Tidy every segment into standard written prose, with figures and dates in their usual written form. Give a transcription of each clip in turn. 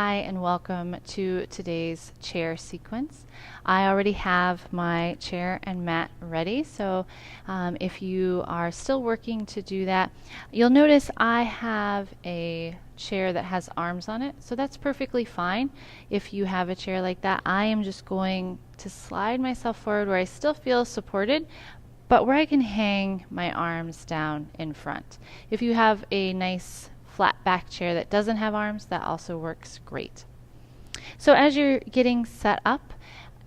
Hi and welcome to today's chair sequence. I already have my chair and mat ready, so if you are still working to do that, you'll notice I have a chair that has arms on it, so that's perfectly fine. If you have a chair like that, I am just going to slide myself forward where I still feel supported, but where I can hang my arms down in front. If you have a nice flat back chair that doesn't have arms, that also works great. So as you're getting set up,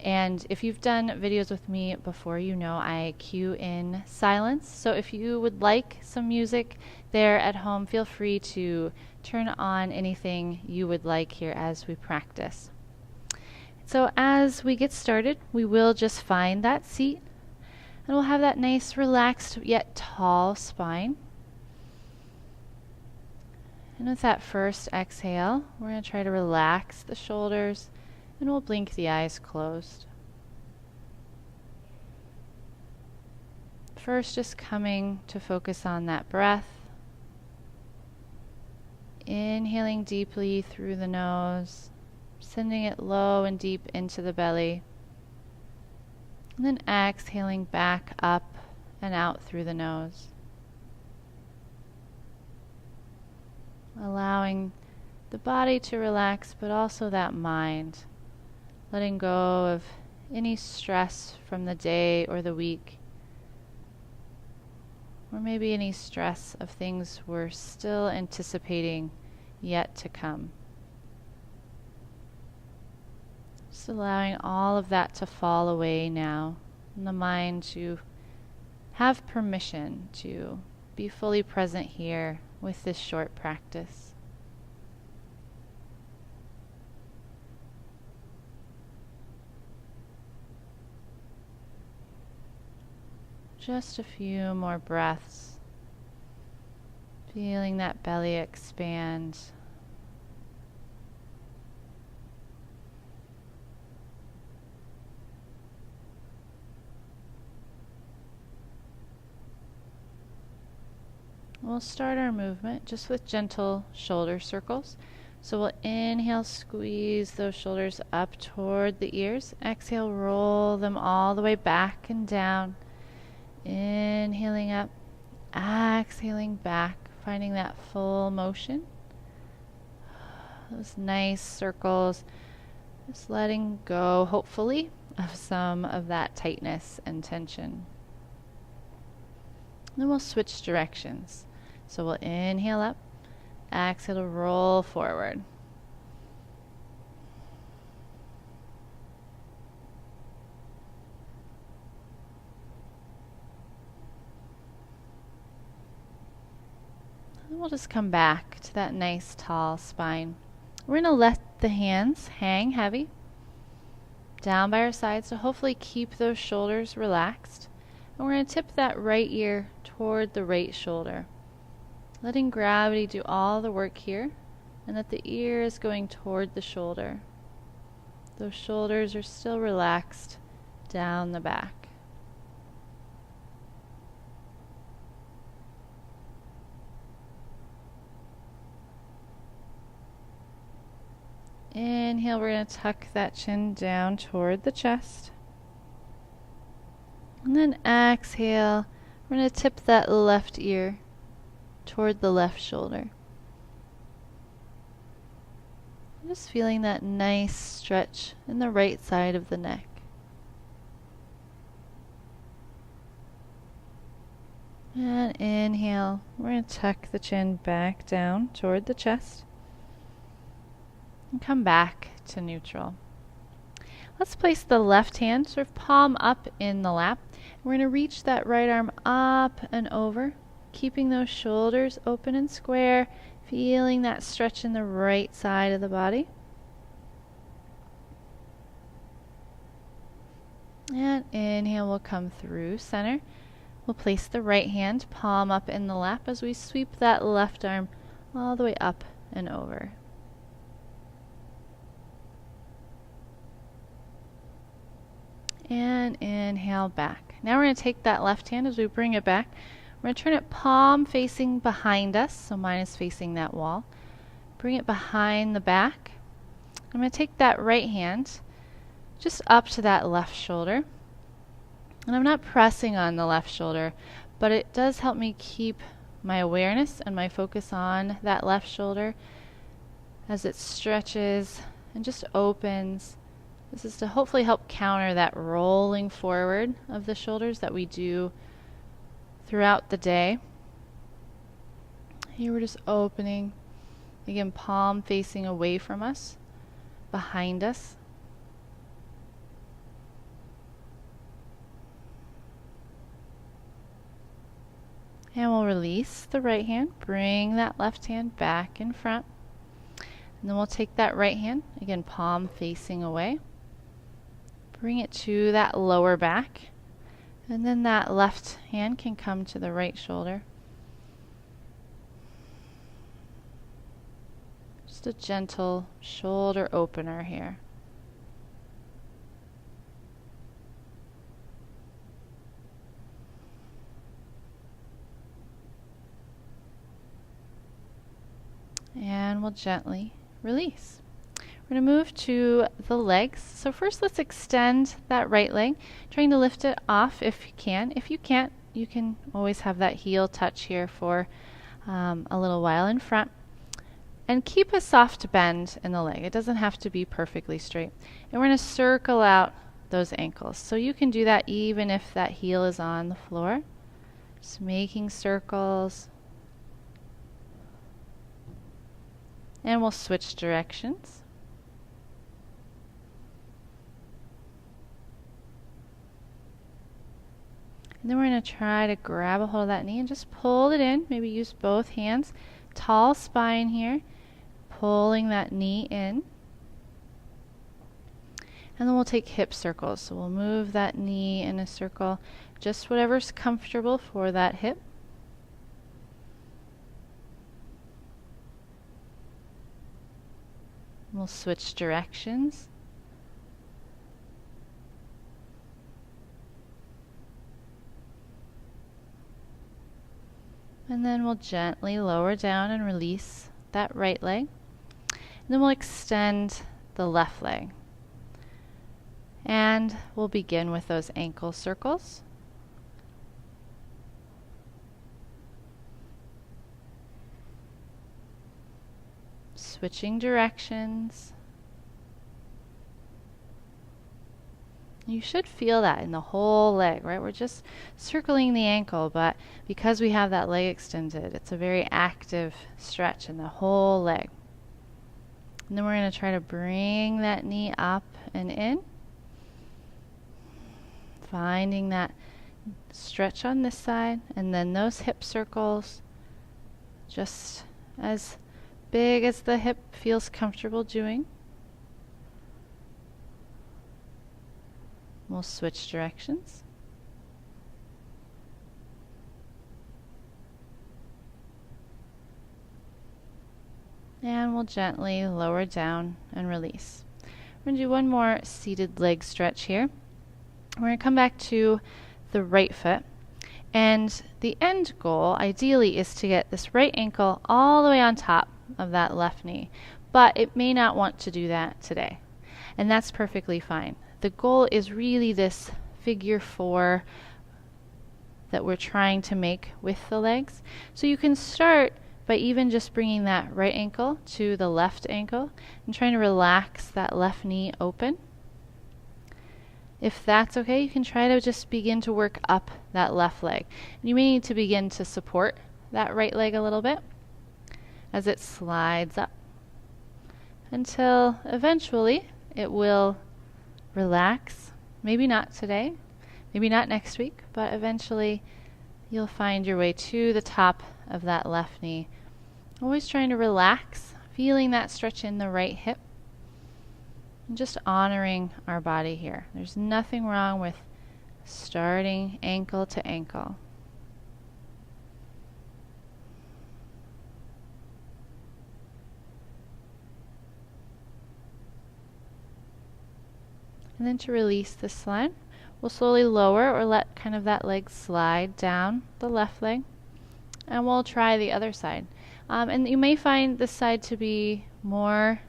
and if you've done videos with me before, you know I cue in silence. So if you would like some music there at home, feel free to turn on anything you would like here as we practice. So as we get started, we will just find that seat, and we'll have that nice relaxed yet tall spine. And with that first exhale, we're going to try to relax the shoulders, and we'll blink the eyes closed. First, just coming to focus on that breath. Inhaling deeply through the nose, sending it low and deep into the belly. And then exhaling back up and out through the nose. Allowing the body to relax, but also that mind. Letting go of any stress from the day or the week. Or maybe any stress of things we're still anticipating yet to come. Just allowing all of that to fall away now. And the mind to have permission to be fully present here with this short practice. Just a few more breaths, feeling that belly expand. We'll start our movement just with gentle shoulder circles. So we'll inhale, squeeze those shoulders up toward the ears. Exhale, roll them all the way back and down. Inhaling up, exhaling back, finding that full motion. Those nice circles. Just letting go, hopefully, of some of that tightness and tension. Then we'll switch directions. So we'll inhale up, exhale to roll forward. And we'll just come back to that nice tall spine. We're going to let the hands hang heavy down by our sides to hopefully keep those shoulders relaxed. And we're going to tip that right ear toward the right shoulder. Letting gravity do all the work here, and that the ear is going toward the shoulder. Those shoulders are still relaxed down the back. Inhale, we're going to tuck that chin down toward the chest. And then exhale, we're going to tip that left ear toward the left shoulder. Just feeling that nice stretch in the right side of the neck. And inhale, we're going to tuck the chin back down toward the chest. And come back to neutral. Let's place the left hand sort of palm up in the lap. We're going to reach that right arm up and over, keeping those shoulders open and square, feeling that stretch in the right side of the body. And inhale, we'll come through center. We'll place the right hand palm up in the lap as we sweep that left arm all the way up and over. And inhale back. Now we're going to take that left hand as we bring it back. We're going to turn it palm facing behind us, so mine is facing that wall. Bring it behind the back. I'm going to take that right hand just up to that left shoulder. And I'm not pressing on the left shoulder, but it does help me keep my awareness and my focus on that left shoulder as it stretches and just opens. This is to hopefully help counter that rolling forward of the shoulders that we do throughout the day. Here we're just opening. Again, palm facing away from us, behind us. And we'll release the right hand, bring that left hand back in front. And then we'll take that right hand, again, palm facing away. Bring it to that lower back. And then that left hand can come to the right shoulder. Just a gentle shoulder opener here. And we'll gently release. We're going to move to the legs. So first let's extend that right leg, trying to lift it off if you can. If you can't, you can always have that heel touch here for a little while in front. And keep a soft bend in the leg. It doesn't have to be perfectly straight. And we're going to circle out those ankles. So you can do that even if that heel is on the floor. Just making circles. And we'll switch directions. And then we're going to try to grab a hold of that knee and just pull it in. Maybe use both hands. Tall spine here. Pulling that knee in. And then we'll take hip circles. So we'll move that knee in a circle, just whatever's comfortable for that hip. We'll switch directions. And then we'll gently lower down and release that right leg. And then we'll extend the left leg. And we'll begin with those ankle circles. Switching directions. You should feel that in the whole leg, right? We're just circling the ankle, but because we have that leg extended, it's a very active stretch in the whole leg. And then we're going to try to bring that knee up and in. Finding that stretch on this side, and then those hip circles, just as big as the hip feels comfortable doing. We'll switch directions. And we'll gently lower down and release. We're going to do one more seated leg stretch here. We're going to come back to the right foot. And the end goal, ideally, is to get this right ankle all the way on top of that left knee. But it may not want to do that today. And that's perfectly fine. The goal is really this figure 4 that we're trying to make with the legs. So you can start by even just bringing that right ankle to the left ankle and trying to relax that left knee open. If that's okay, you can try to just begin to work up that left leg. And you may need to begin to support that right leg a little bit as it slides up until eventually it will relax. Maybe not today, maybe not next week, but eventually you'll find your way to the top of that left knee. Always trying to relax, feeling that stretch in the right hip, and just honoring our body here. There's nothing wrong with starting ankle to ankle. And then to release the slide, we'll slowly lower or let kind of that leg slide down the left leg. And we'll try the other side. And you may find this side to be more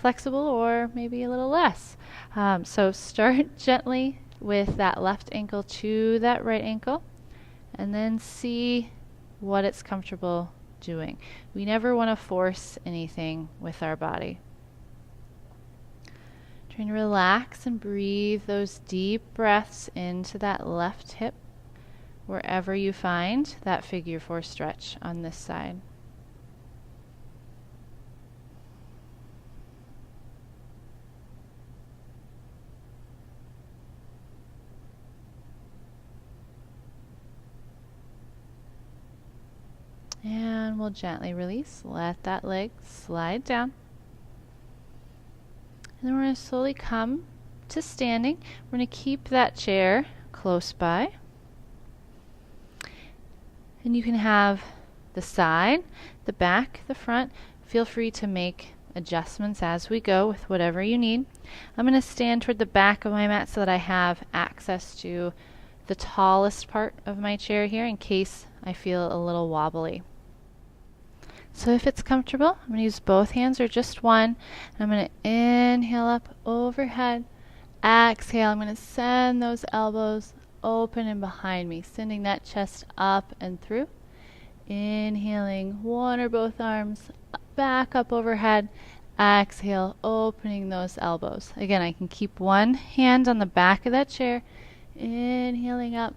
flexible or maybe a little less. So start gently with that left ankle to that right ankle, and then see what it's comfortable doing. We never want to force anything with our body. Trying to relax and breathe those deep breaths into that left hip, wherever you find that figure 4 stretch on this side. And we'll gently release. Let that leg slide down. And then we're going to slowly come to standing. We're going to keep that chair close by. And you can have the side, the back, the front. Feel free to make adjustments as we go with whatever you need. I'm going to stand toward the back of my mat so that I have access to the tallest part of my chair here in case I feel a little wobbly. So if it's comfortable, I'm going to use both hands or just one. And I'm going to inhale up overhead. Exhale, I'm going to send those elbows open and behind me, sending that chest up and through. Inhaling one or both arms back up overhead. Exhale, opening those elbows. Again, I can keep one hand on the back of that chair. Inhaling up,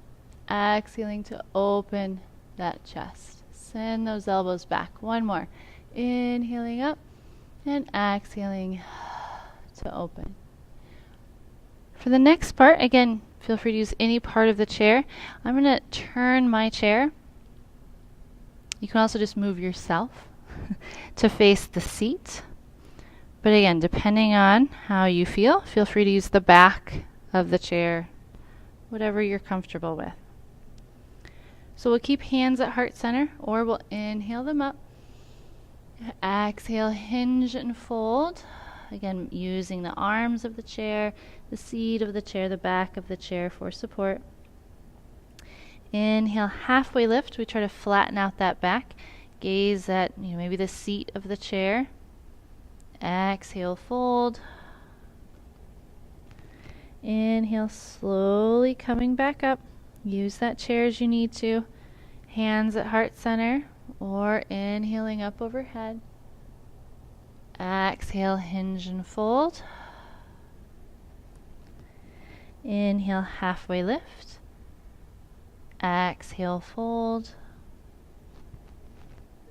exhaling to open that chest. Send those elbows back. One more. Inhaling up and exhaling to open. For the next part, again, feel free to use any part of the chair. I'm going to turn my chair. You can also just move yourself to face the seat. But again, depending on how you feel free to use the back of the chair, whatever you're comfortable with. So we'll keep hands at heart center, or we'll inhale them up. Exhale, hinge and fold. Again, using the arms of the chair, the seat of the chair, the back of the chair for support. Inhale, halfway lift. We try to flatten out that back. Gaze at maybe the seat of the chair. Exhale, fold. Inhale, slowly coming back up. Use that chair as you need to. Hands at heart center, or inhaling up overhead. Exhale, hinge and fold. Inhale, halfway lift. Exhale, fold.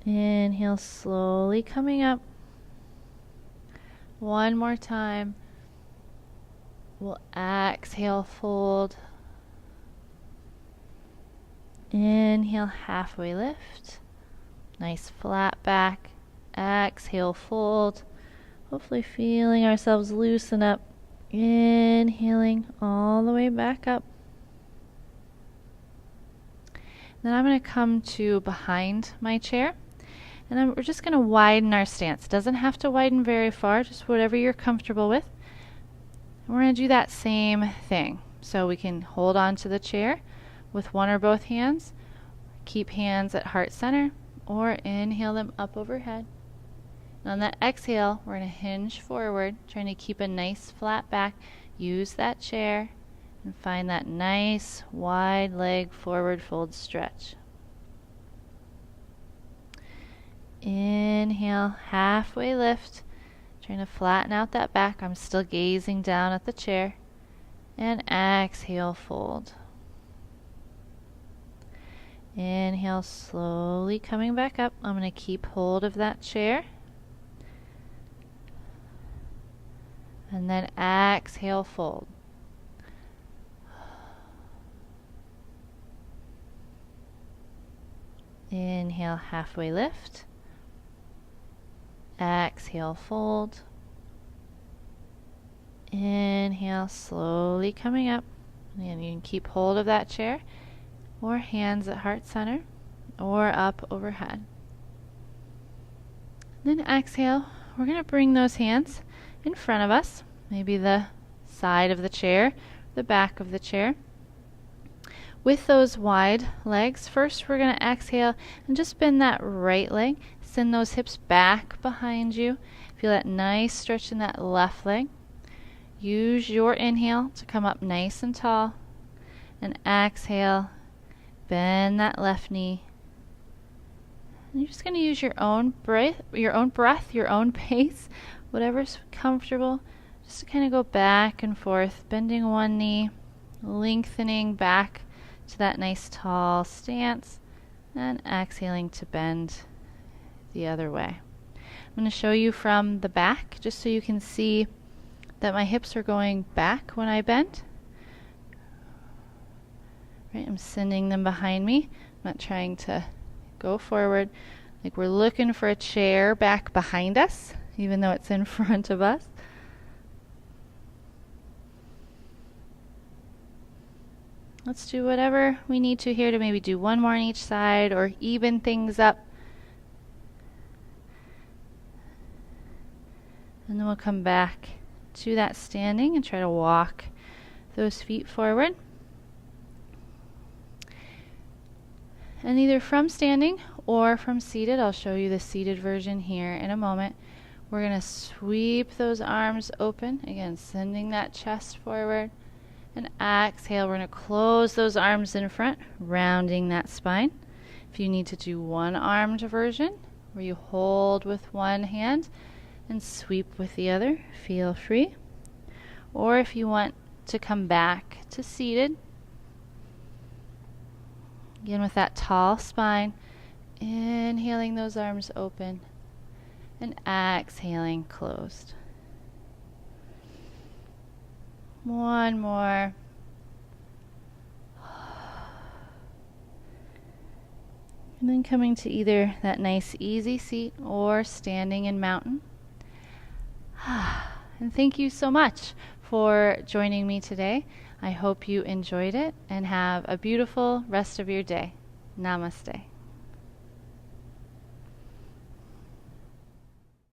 Inhale, slowly coming up. One more time. We'll exhale, fold. Inhale, halfway lift. Nice flat back. Exhale, fold. Hopefully feeling ourselves loosen up. Inhaling all the way back up. Then I'm going to come to behind my chair. And we're just going to widen our stance. It doesn't have to widen very far, just whatever you're comfortable with. And we're going to do that same thing. So we can hold on to the chair with one or both hands. Keep hands at heart center, or inhale them up overhead. And on that exhale, we're going to hinge forward, trying to keep a nice flat back. Use that chair and find that nice wide leg forward fold stretch. Inhale, halfway lift, trying to flatten out that back. I'm still gazing down at the chair. And exhale, fold. Inhale, slowly coming back up. I'm going to keep hold of that chair. And then exhale, fold. Inhale, halfway lift. Exhale, fold. Inhale, slowly coming up. And you can keep hold of that chair, or hands at heart center, or up overhead. Then exhale, we're going to bring those hands in front of us, maybe the side of the chair, the back of the chair. With those wide legs, first we're going to exhale and just bend that right leg. Send those hips back behind you. Feel that nice stretch in that left leg. Use your inhale to come up nice and tall, and exhale, bend that left knee. And you're just going to use your own breath, your own pace, whatever's comfortable, just to kind of go back and forth, bending one knee, lengthening back to that nice tall stance, and exhaling to bend the other way. I'm going to show you from the back just so you can see that my hips are going back when I bend. Right, I'm sending them behind me. I'm not trying to go forward. Like we're looking for a chair back behind us, even though it's in front of us. Let's do whatever we need to here to maybe do one more on each side or even things up. And then we'll come back to that standing and try to walk those feet forward. And either from standing or from seated, I'll show you the seated version here in a moment. We're going to sweep those arms open, again sending that chest forward, and exhale. We're going to close those arms in front, rounding that spine. If you need to do one armed version where you hold with one hand and sweep with the other, feel free. Or if you want to come back to seated, again with that tall spine, inhaling those arms open and exhaling closed. One more. And then coming to either that nice easy seat or standing in mountain. And thank you so much for joining me today. I hope you enjoyed it and have a beautiful rest of your day. Namaste.